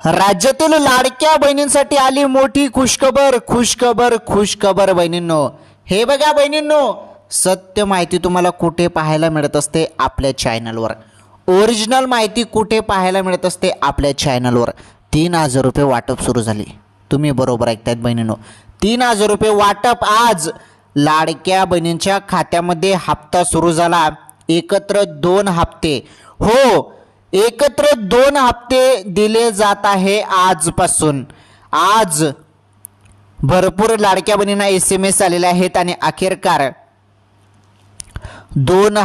राज्यातील लाडक्या बहिणींसाठी आली मोठी खुशखबर खुशखबर खुशखबर बहिणींनो. हे बघा बहिणींनो, सत्य माहिती तुम्हाला कुठे पाहायला मिळत असते? आपल्या चॅनलवर. ओरिजिनल माहिती कुठे पाहायला मिळत असते? आपल्या चॅनलवर. 3,000 रुपये वाटप सुरू झाले. तुम्ही बरोबर ऐकतायत बहिणींनो, 3,000 रुपये वाटप आज लाडक्या बहिणींच्या खात्यामध्ये हप्ता सुरू झाला. एकत्र 2 हप्ते, हो एकत्र 2 हप्ते दिले जात आहे आजपासून. आज भरपूर लाडक्या बहिणींना SMS आलेले आहेत आणि अखेरकार 2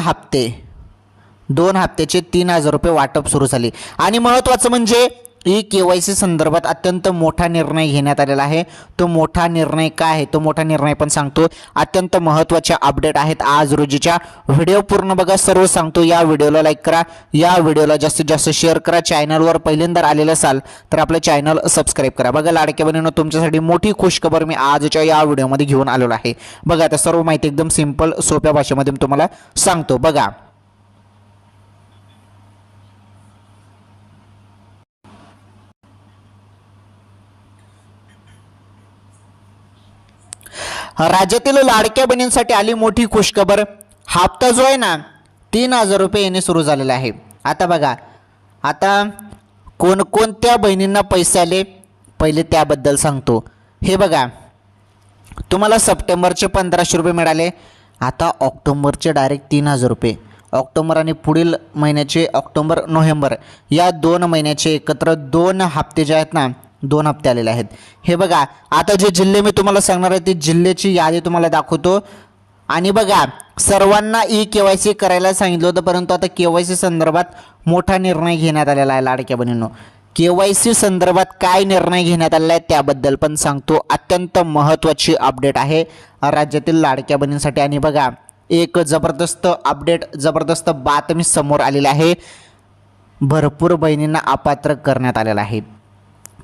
हप्त्याचे 3,000 रुपये वाटप सुरू झाले. आणि महत्त्वाचं म्हणजे KYC संदर्भात अत्यंत मोठा निर्णय घेण्यात आलेला आहे. तो मोठा निर्णय काय आहे? तो मोठा निर्णय पण सांगतो. अत्यंत महत्त्वाच्या अपडेट आहेत आज रोजीच्या. व्हिडिओ पूर्ण बघा, सर्व सांगतो. या व्हिडिओला लाईक करा, या व्हिडिओला जास्तीत जास्त शेअर करा. चॅनलवर पहिल्यांदा आलेलं असाल तर आपलं चॅनल सबस्क्राईब करा. बघा लाडक्या बहिणींनो, तुमच्यासाठी मोठी खुशखबर मी आजच्या या व्हिडिओमध्ये घेऊन आलेलो आहे. बघा आता सर्व माहिती एकदम सिंपल सोप्या भाषेमध्ये मी तुम्हाला सांगतो. बघा राज्यातील लाडक्या बहिणींसाठी आली मोठी खुशखबर. हप्ता जो आहे ना 3,000 रुपये येणे सुरू झालेला आहे. आता बघा, आता कोणकोणत्या बहिणींना पैसे आले पहिले त्याबद्दल सांगतो. हे बघा, तुम्हाला सप्टेंबरचे 1,500 रुपये मिळाले. आता ऑक्टोबरचे डायरेक्ट 3,000 रुपये. ऑक्टोबर आणि पुढील महिन्याचे ऑक्टोबर नोव्हेंबर या 2 महिन्याचे एकत्र 2 हप्ते जे आहेत ना, 2 हप्ते आलेले आहेत. हे बघा, आता जे जिल्हे मी तुम्हाला सांगणार आहे ती जिल्ह्याची यादी तुम्हाला दाखवतो. आणि बघा, सर्वांना KYC करायला सांगितलं होतं, परंतु आता KYC संदर्भात मोठा निर्णय घेण्यात आलेला आहे लाडक्या बहिणींनो. KYC संदर्भात काय निर्णय घेण्यात आलेला आहे त्याबद्दल पण सांगतो. अत्यंत महत्त्वाची अपडेट आहे राज्यातील लाडक्या बहिणींसाठी. आणि बघा, एक जबरदस्त अपडेट, जबरदस्त बातमी समोर आलेली आहे. भरपूर बहिणींना अपात्र करण्यात आलेला आहे.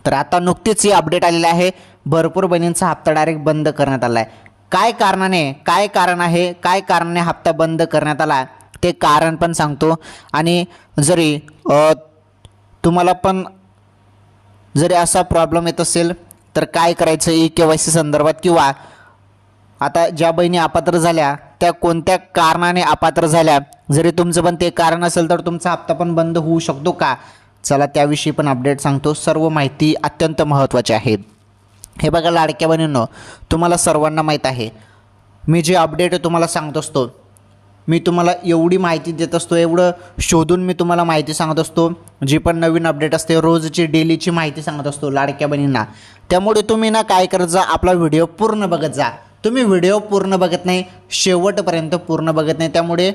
तर आता नुकतीच ही अपडेट आलेली आहे. भरपूर बहिणींचा हप्ता डायरेक्ट बंद करण्यात आला आहे. काय कारणाने, काय कारण आहे, काय कारणाने हप्ता बंद करण्यात आला ते कारण पण सांगतो. आणि जरी तुम्हाला पण जरी असा प्रॉब्लेम येत असेल तर काय करायचं KYC संदर्भात, किंवा आता ज्या बहिणी अपात्र झाल्या त्या कोणत्या कारणाने अपात्र झाल्या, जरी तुमचं पण ते कारण असेल तर तुमचा हप्ता पण बंद होऊ शकतो का? चला त्याविषयी पण अपडेट सांगतो. सर्व माहिती अत्यंत महत्त्वाची आहे. हे बघा लाडक्या बहिणींनो, तुम्हाला सर्वांना माहीत आहे, मी जे अपडेट तुम्हाला सांगत असतो, मी तुम्हाला एवढी माहिती देत असतो, एवढं शोधून मी तुम्हाला माहिती सांगत असतो. जी पण नवीन अपडेट असते रोजची डेलीची माहिती सांगत असतो लाडक्या बहिणींना. त्यामुळे तुम्ही ना काय करत जा, आपला व्हिडिओ पूर्ण बघत जा. तुम्ही व्हिडिओ पूर्ण बघत नाही, शेवटपर्यंत पूर्ण बघत नाही, त्यामुळे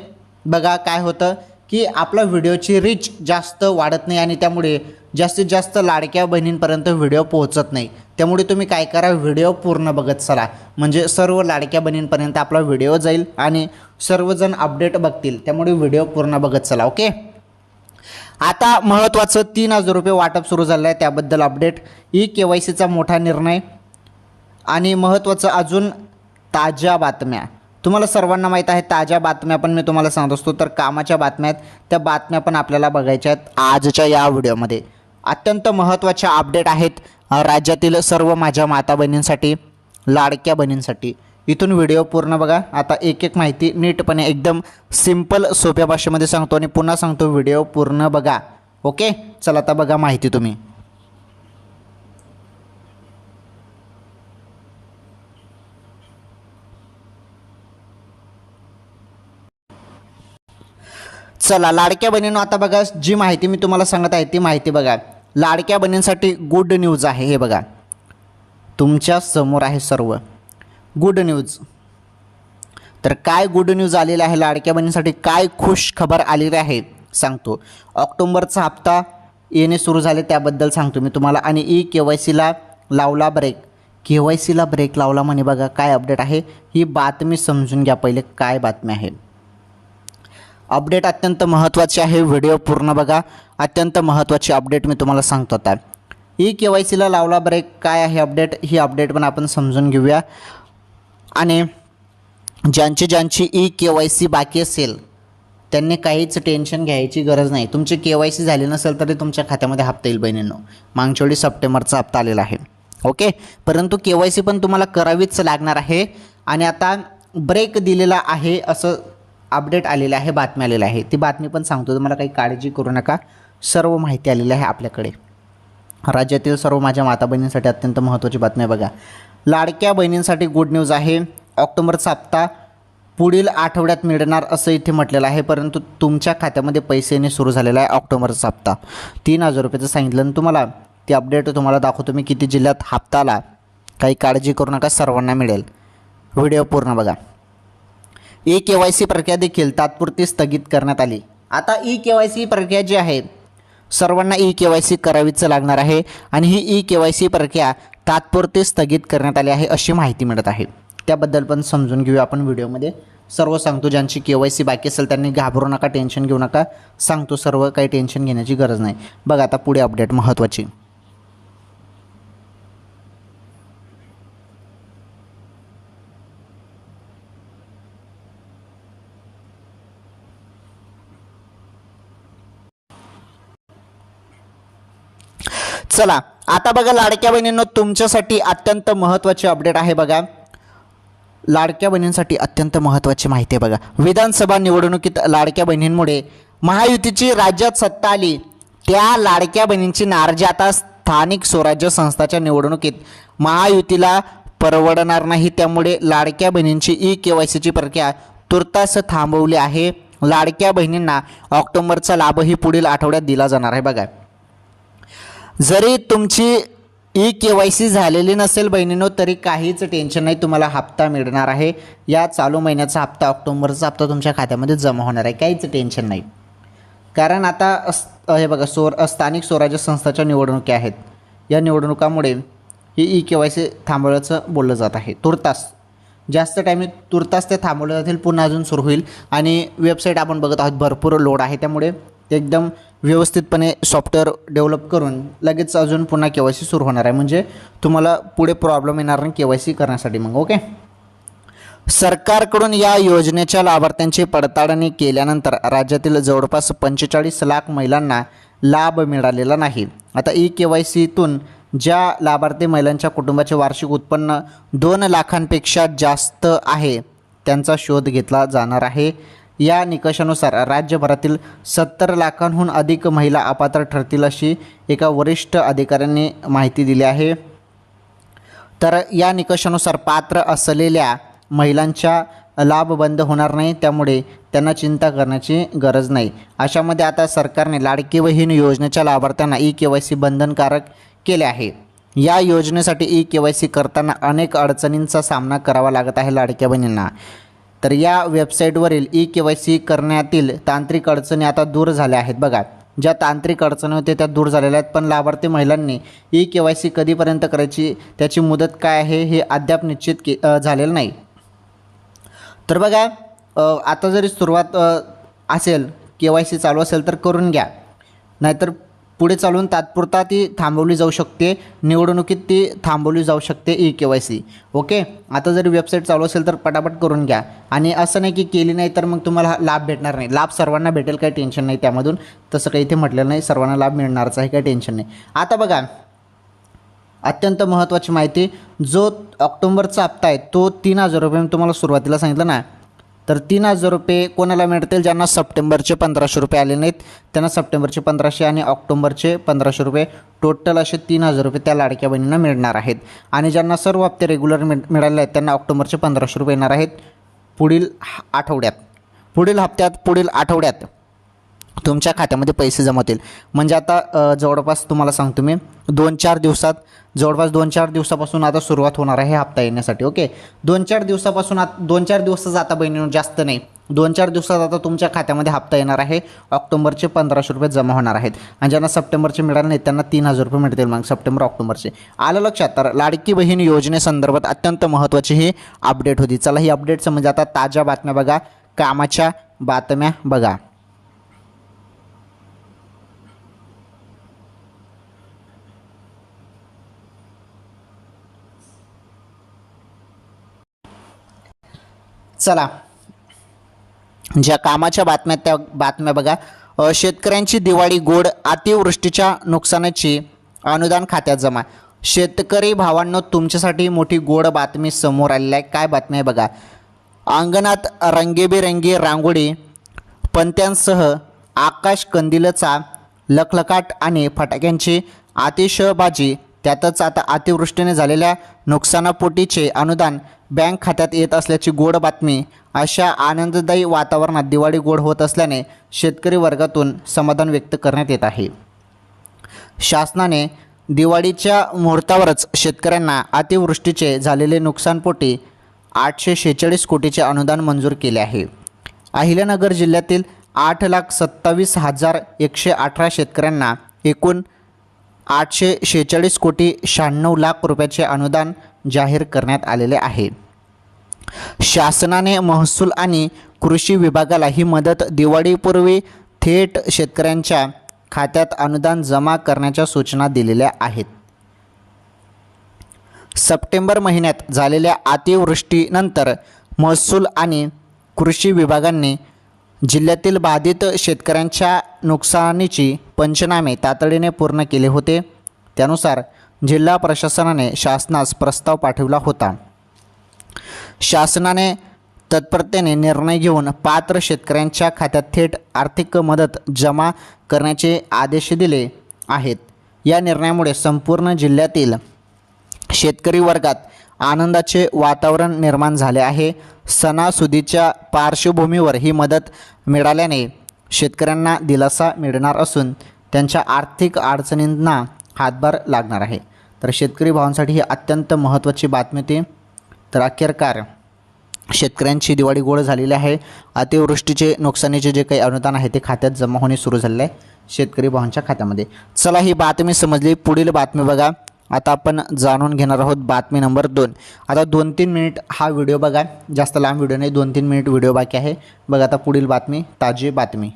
बघा काय होतं की आपला व्हिडिओची रीच जास्त वाढत नाही आणि त्यामुळे जास्तीत जास्त लाडक्या बहिणींपर्यंत व्हिडिओ पोहोचत नाही. त्यामुळे तुम्ही काय करा, व्हिडिओ पूर्ण बघत चला, म्हणजे सर्व लाडक्या बहिणींपर्यंत आपला व्हिडिओ जाईल आणि सर्वजण अपडेट बघतील. त्यामुळे व्हिडिओ पूर्ण बघत चला. ओके, आता महत्त्वाचं 3,000 रुपये वाटप सुरू झालं आहे त्याबद्दल अपडेट. KYCचा मोठा निर्णय आणि महत्त्वाचं अजून ताज्या बातम्या. तुम्हाला सर्वांना माहीत आहे, ताज्या बातम्या पण मी तुम्हाला सांगत असतो. तर कामाच्या बातम्या आहेत, त्या बातम्या पण आपल्याला बघायच्या आहेत आजच्या या व्हिडिओमध्ये. अत्यंत महत्त्वाच्या अपडेट आहेत राज्यातील सर्व माझ्या माता बहिणींसाठी, लाडक्या बहिणींसाठी. इथून व्हिडिओ पूर्ण बघा. आता एक एक माहिती नीटपणे एकदम सिंपल सोप्या भाषेमध्ये सांगतो आणि पुन्हा सांगतो, व्हिडिओ पूर्ण बघा. ओके, चला आता बघा माहिती तुम्ही. चला लाडक्या बहिणींनो, आता बघा जी माहिती मी तुम्हाला सांगत आहे ती माहिती बघा. लाडक्या बहिणींसाठी गुड न्यूज आहे. हे बघा तुमच्या समोर आहे सर्व गुड न्यूज. तर काय गुड न्यूज आलेला आहे लाडक्या बहिणींसाठी, काय खुश खबर आलेली आहे सांगतो. ऑक्टोबरचा हप्ता येणे सुरू झाले त्याबद्दल सांगतो मी तुम्हाला. आणि KYCला लावला ब्रेक. KYCला ब्रेक लावला म्हणे बघा, काय अपडेट आहे ही बातमी समजून घ्या पहिले, काय बातमी आहे. अपडेट अत्यंत महत्त्वाची आहे, व्हिडिओ पूर्ण बघा. अत्यंत महत्त्वाची अपडेट मी तुम्हाला सांगतो. आता KYCला लावला ब्रेक, काय आहे अपडेट, ही अपडेट पण आपण समजून घेऊया. आणि ज्यांची KYC बाकी असेल त्यांनी काहीच टेन्शन घ्यायची गरज नाही. तुमची KYC झाली नसेल तरी तुमच्या खात्यामध्ये हप्ता येईल बहिणींनो. मागच्या वेळी सप्टेंबरचा हप्ता आलेला आहे. ओके, परंतु KYC पण तुम्हाला करावीच लागणार आहे. आणि आता ब्रेक दिलेला आहे असं अपडेट आलेलं आहे, बातमी आलेली आहे. ती बातमी पण सांगतो तुम्हाला, काही काळजी करू नका. सर्व माहिती आलेली आहे आपल्याकडे. राज्यातील सर्व माझ्या माता बहिणींसाठी अत्यंत महत्त्वाची बातमी आहे बघा. लाडक्या बहिणींसाठी गुड न्यूज आहे. ऑक्टोबरचा हप्ता पुढील आठवड्यात मिळणार असं इथे म्हटलेलं आहे, परंतु तुमच्या खात्यामध्ये पैसे येणे सुरू झालेला आहे. ऑक्टोबरचा हप्ता 3,000 रुपयाचं सांगितलं आणि तुम्हाला ती अपडेट तुम्हाला दाखवतो मी किती जिल्ह्यात हप्ता आला. काही काळजी करू नका, सर्वांना मिळेल. व्हिडिओ पूर्ण बघा. KYC प्रक्रिया देखील तात्पुरती स्थगित करण्यात आली. आता KYC प्रक्रिया जी आहे सर्वांना KYC करावीच लागणार आहे आणि ही KYC प्रक्रिया तात्पुरती स्थगित करण्यात आली आहे अशी माहिती मिळत आहे. त्याबद्दल पण समजून घेऊया आपण व्हिडिओमध्ये. सर्व सांगतो. ज्यांची KYC बाकी असेल त्यांनी घाबरू नका, टेन्शन घेऊ नका. सांगतो सर्व, काही टेन्शन घेण्याची गरज नाही. बघा आता पुढे अपडेट महत्त्वाची. चला आता बघा लाडक्या बहिणींनो, तुमच्यासाठी अत्यंत महत्त्वाची अपडेट आहे बघा. लाडक्या बहिणींसाठी अत्यंत महत्त्वाची माहिती आहे बघा. विधानसभा निवडणुकीत लाडक्या बहिणींमुळे महायुतीची राज्यात सत्ता आली. त्या लाडक्या बहिणींची नाराजी आता स्थानिक स्वराज्य संस्थाच्या निवडणुकीत महायुतीला परवडणार नाही. त्यामुळे लाडक्या बहिणींची KYCची प्रक्रिया तुर्तास थांबवली आहे. लाडक्या बहिणींना ऑक्टोबरचा लाभही पुढील आठवड्यात दिला जाणार आहे बघा. जरी तुमची KYC झालेली नसेल बहिणींनो तरी काहीच टेन्शन नाही, तुम्हाला हप्ता मिळणार आहे. या चालू महिन्याचा हप्ता, ऑक्टोबरचा हप्ता तुमच्या खात्यामध्ये जमा होणार आहे. काहीच टेन्शन नाही. कारण आता हे बघा स्थानिक स्वराज्य संस्थाच्या निवडणुकी आहेत. या निवडणुकामुळे ही KYC थांबवल्याचं बोललं जात आहे. तुर्तास जास्त टाईम तुर्तास ते थांबवले जातील, पुन्हा अजून सुरू होईल. आणि वेबसाईट आपण बघत आहोत भरपूर लोड आहे, त्यामुळे एकदम व्यवस्थितपणे सॉफ्टवेअर डेव्हलप करून लगेच अजून पुन्हा KYC सुरू होणार आहे. म्हणजे तुम्हाला पुढे प्रॉब्लेम येणार नाही KYC करण्यासाठी मग. ओके, सरकारकडून या योजनेच्या लाभार्थ्यांची पडताळणी केल्यानंतर राज्यातील जवळपास 45 लाख महिलांना लाभ मिळालेला नाही. आता KYCतून ज्या लाभार्थी महिलांच्या कुटुंबाचे वार्षिक उत्पन्न 2 लाखांपेक्षा जास्त आहे त्यांचा शोध घेतला जाणार आहे. या निकषानुसार राज्यभरातील 70 लाखांहून अधिक महिला अपात्र ठरतील अशी एका वरिष्ठ अधिकाऱ्यांनी माहिती दिली आहे. तर या निकषानुसार पात्र असलेल्या महिलांचा लाभ बंद होणार नाही, त्यामुळे त्यांना चिंता करण्याची गरज नाही. अशामध्ये आता सरकारने लाडकी बहीण योजनेच्या लाभार्थ्यांना KYC बंधनकारक केले आहे. या योजनेसाठी KYC करताना अनेक अडचणींचा सामना करावा लागत आहे लाडक्या बहिणींना. तर या वेबसाईटवरील KYC करण्यातील तांत्रिक अडचणी आता दूर झाल्या आहेत बघा. ज्या तांत्रिक अडचणी होत्या त्या दूर झालेल्या आहेत, पण लाभार्थी महिलांनी KYC कधीपर्यंत करायची, त्याची मुदत काय आहे हे अद्याप निश्चित झालेलं नाही. तर बघा आता जरी सुरुवात असेल, KYC चालू असेल तर करून घ्या, नाहीतर पुढे चालून तात्पुरता ती थांबवली जाऊ शकते. निवडणुकीत ती थांबवली जाऊ शकते KYC. ओके, आता जरी वेबसाईट चालू असेल तर पटापट करून घ्या. आणि असं नाही की केली नाही तर मग तुम्हाला लाभ भेटणार नाही. लाभ सर्वांना भेटेल, काही टेन्शन नाही त्यामधून. तसं काही इथे म्हटलेलं नाही, सर्वांना लाभ मिळणारच आहे, काही टेन्शन नाही. आता बघा अत्यंत महत्त्वाची माहिती, जो ऑक्टोबरचा हप्ता आहे तो 3,000 रुपये मी तुम्हाला सुरुवातीला सांगितलं ना. तर 3,000 रुपये कोणाला मिळतील? ज्यांना सप्टेंबरचे 1,500 रुपये आले नाहीत त्यांना सप्टेंबरचे 1,500 आणि ऑक्टोबरचे 1,500 रुपये, टोटल असे 3,000 रुपये त्या लाडक्या बहिणींना मिळणार आहेत. आणि ज्यांना सर्व हप्ते रेग्युलर मिळाले आहेत त्यांना ऑक्टोबरचे 1,500 रुपये येणार आहेत पुढील आठवड्यात. पुढील हप्त्यात, पुढील आठवड्यात तुमच्या खात्यामध्ये पैसे जमा होतील. म्हणजे आता जवळपास तुम्हाला सांगतो मी 2-4 दिवसात, जवळपास 2-4 दिवसापासून आता सुरुवात होणार आहे हप्ता येण्यासाठी. ओके, 2-4 दिवसापासून 2-4 दिवसच आता बहिणींनो, जास्त नाही. 2-4 दिवसात आता तुमच्या खात्यामध्ये हप्ता येणार आहे. ऑक्टोबरचे 1,500 रुपये जमा होणार आहेत. आणि ज्यांना सप्टेंबरचे मिळाले नाहीत त्यांना 3,000 रुपये मिळतील मग सप्टेंबर ऑक्टोबरचे. आलं लक्षात? तर लाडकी बहीण योजनेसंदर्भात अत्यंत महत्त्वाची ही अपडेट होती. चला ही अपडेटचं म्हणजे आता ताज्या बातम्या बघा, कामाच्या बातम्या बघा. चला ज्या कामाच्या बातम्या त्या बातम्या बघा. शेतकऱ्यांची दिवाळी गोड, अतिवृष्टीच्या नुकसानाची अनुदान खात्यात जमा. शेतकरी भावांनो, तुमच्यासाठी मोठी गोड बातमी समोर आलेली आहे. काय बातमी आहे बघा. अंगणात रंगीबेरंगी रांगोळी, पणत्यांसह आकाश कंदिलचा लखलखाट आणि फटाक्यांची आतिषबाजी. त्यातच आता अतिवृष्टीने झालेल्या नुकसानापोटीचे अनुदान बँक खात्यात येत असल्याची गोड बातमी. अशा आनंददायी वातावरणात दिवाळी गोड होत असल्याने शेतकरी वर्गातून समाधान व्यक्त करण्यात येत आहे. शासनाने दिवाळीच्या मुहूर्तावरच शेतकऱ्यांना अतिवृष्टीचे झालेले नुकसानपोटी 846 कोटीचे अनुदान मंजूर केले आहे. अहिल्यानगर जिल्ह्यातील 8,27,118 शेतकऱ्यांना एकूण 846 कोटी 96 लाख रुपयाचे अनुदान जाहीर करण्यात आलेले आहे. शासनाने महसूल आणि कृषी विभागाला ही मदत दिवाळीपूर्वी थेट शेतकऱ्यांच्या खात्यात अनुदान जमा करण्याच्या सूचना दिलेल्या आहेत. सप्टेंबर महिन्यात झालेल्या अतिवृष्टीनंतर महसूल आणि कृषी विभागांनी जिल्ह्यातील बाधित शेतकऱ्यांच्या नुकसानीची पंचनामे तातडीने पूर्ण केले होते. त्यानुसार जिल्हा प्रशासनाने शासनास प्रस्ताव पाठविला होता. शासनाने तत्परतेने निर्णय घेऊन पात्र शेतकऱ्यांच्या खात्यात थेट आर्थिक मदत जमा करण्याचे आदेश दिले आहेत. या निर्णयामुळे संपूर्ण जिल्ह्यातील शेतकरी वर्गात आनंदाचे वातावरण निर्माण झाले आहे. सणासुदीच्या पार्श्वभूमीवर ही मदत मिळाल्याने शेतकऱ्यांना दिलासा मिळणार असून त्यांच्या आर्थिक अडचणींना हातभार लागणार आहे. तर शेतकरी भावांसाठी ही अत्यंत महत्त्वाची बातमी होती. तर अखेरकार शेतकऱ्यांची दिवाळी गोड झालेली आहे. अतिवृष्टीचे नुकसानीचे जे काही अनुदान आहे ते खात्यात जमा होणे सुरू झालेले आहे शेतकरी भावांच्या खात्यामध्ये. चला, ही बातमी समजली. पुढील बातमी बघा. आता आपण जाणून घेणार आहोत बातमी नंबर 2. आता 2-3 मिनिट हा व्हिडिओ बघा, जास्त लांब व्हिडिओ नाही, 2-3 मिनिट व्हिडिओ बाकी आहे बघा. आता पुढील बातमी, ताजी बातमी.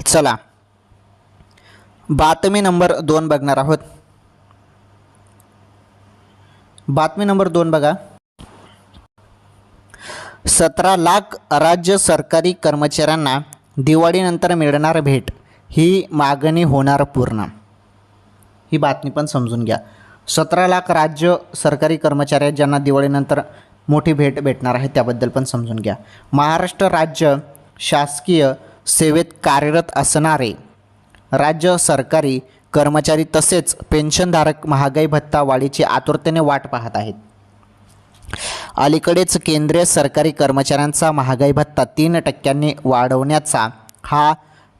चला, बातमी नंबर 2 बघणार आहोत. बातमी नंबर 2 बघा. 17 लाख राज्य सरकारी कर्मचाऱ्यांना दिवाळीनंतर मिळणार भेट, ही मागणी होणार पूर्ण. ही बातमी पण समजून घ्या. 17 लाख राज्य सरकारी कर्मचारी आहेत ज्यांना दिवाळीनंतर मोठी भेट भेटणार आहे, त्याबद्दल पण समजून घ्या. महाराष्ट्र राज्य शासकीय सेवेत कार्यरत असणारे राज्य सरकारी कर्मचारी तसेच पेन्शनधारक महागाई भत्ता वाढीची आतुरतेने वाट पाहत आहेत. अलीकडेच केंद्रीय सरकारी कर्मचाऱ्यांचा महागाई भत्ता 3% वाढवण्याचा हा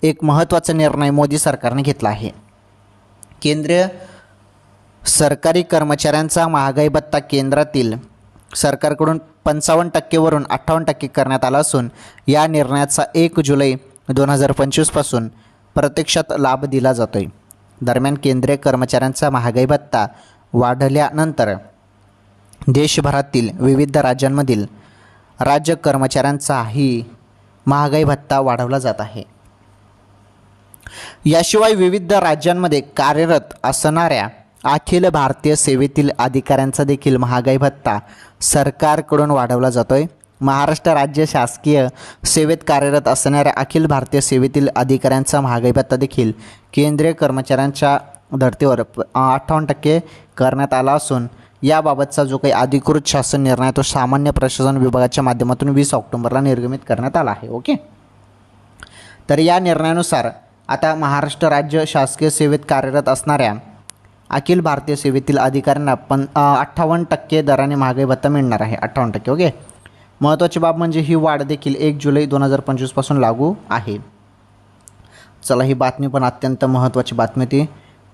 एक महत्त्वाचा निर्णय मोदी सरकारने घेतला आहे. केंद्रीय सरकारी कर्मचाऱ्यांचा महागाई भत्ता केंद्रातील सरकारकडून 55% वरून 58% करण्यात आला असून या निर्णयाचा 1 जुलै 2025 पासून प्रत्यक्षात लाभ दिला जातो आहे. दरम्यान केंद्रीय कर्मचाऱ्यांचा महागाई भत्ता वाढल्यानंतर देशभरातील विविध राज्यांमधील राज्य कर्मचाऱ्यांचाही महागाई भत्ता वाढवला जात आहे. याशिवाय विविध राज्यांमध्ये कार्यरत असणाऱ्या अखिल भारतीय सेवेतील अधिकाऱ्यांचा देखील महागाई भत्ता सरकारकडून वाढवला जातो आहे. महाराष्ट्र राज्य शासकीय सेवेत कार्यरत असणाऱ्या अखिल भारतीय सेवेतील अधिकाऱ्यांचा महागाई भत्ता देखील केंद्रीय कर्मचाऱ्यांच्या धर्तीवर 58% करण्यात आला असून याबाबतचा जो काही अधिकृत शासन निर्णय तो सामान्य प्रशासन विभागाच्या माध्यमातून 20 ऑक्टोबरला निर्गमित करण्यात आला आहे. ओके, तर या निर्णयानुसार आता महाराष्ट्र राज्य शासकीय सेवेत कार्यरत असणाऱ्या अखिल भारतीय सेवेतील अधिकाऱ्यांना 58% दराने महागाई भत्ता मिळणार आहे. 58%. ओके, महत्त्वाची बाब म्हणजे ही वाढ देखील 1 जुलै 2025 पासून लागू आहे. चला, ही बातमी पण अत्यंत महत्त्वाची बातमी होती.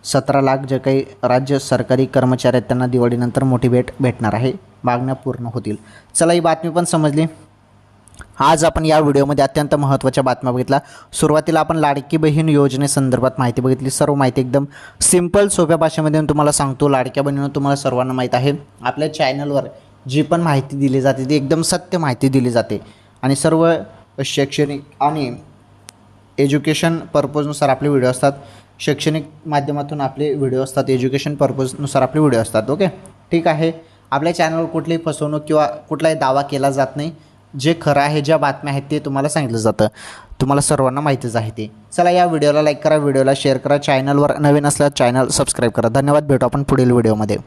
17 लाख जे काही राज्य सरकारी कर्मचारी आहेत त्यांना दिवाळीनंतर मोठी भेट भेटणार आहे, मागण्या पूर्ण होतील. चला, ही बातमी पण समजली. आज आपण या व्हिडिओमध्ये अत्यंत महत्त्वाच्या बातम्या बघितल्या. सुरुवातीला आपण लाडकी बहीण योजनेसंदर्भात माहिती बघितली. सर्व माहिती एकदम सिंपल सोप्या भाषेमध्ये तुम्हाला सांगतो. लाडक्या बहिणींनो, तुम्हाला सर्वांना माहीत आहे आपल्या चॅनलवर जी पण माहिती दिली जाते ती एकदम सत्य माहिती दिली जाते आणि सर्व शैक्षणिक आणि एज्युकेशन पर्पजनुसार आपले व्हिडिओ असतात, शैक्षणिक माध्यमातून आपले व्हिडिओ असतात, एज्युकेशन पर्पजनुसार आपले व्हिडिओ असतात. ओके, ठीक आहे. आपल्या चॅनलवर कुठलीही फसवणूक किंवा कुठलाही दावा केला जात नाही. जे खरं आहे, ज्या बातम्या आहेत ते तुम्हाला सांगितलं जातं. तुम्हाला सर्वांना माहितीच आहे ते. चला, या व्हिडिओला लाईक करा, व्हिडिओला शेअर करा, चॅनलवर नवीन असल्यास चॅनल सबस्क्राईब करा. धन्यवाद. भेटू आपण पुढील व्हिडिओमध्ये.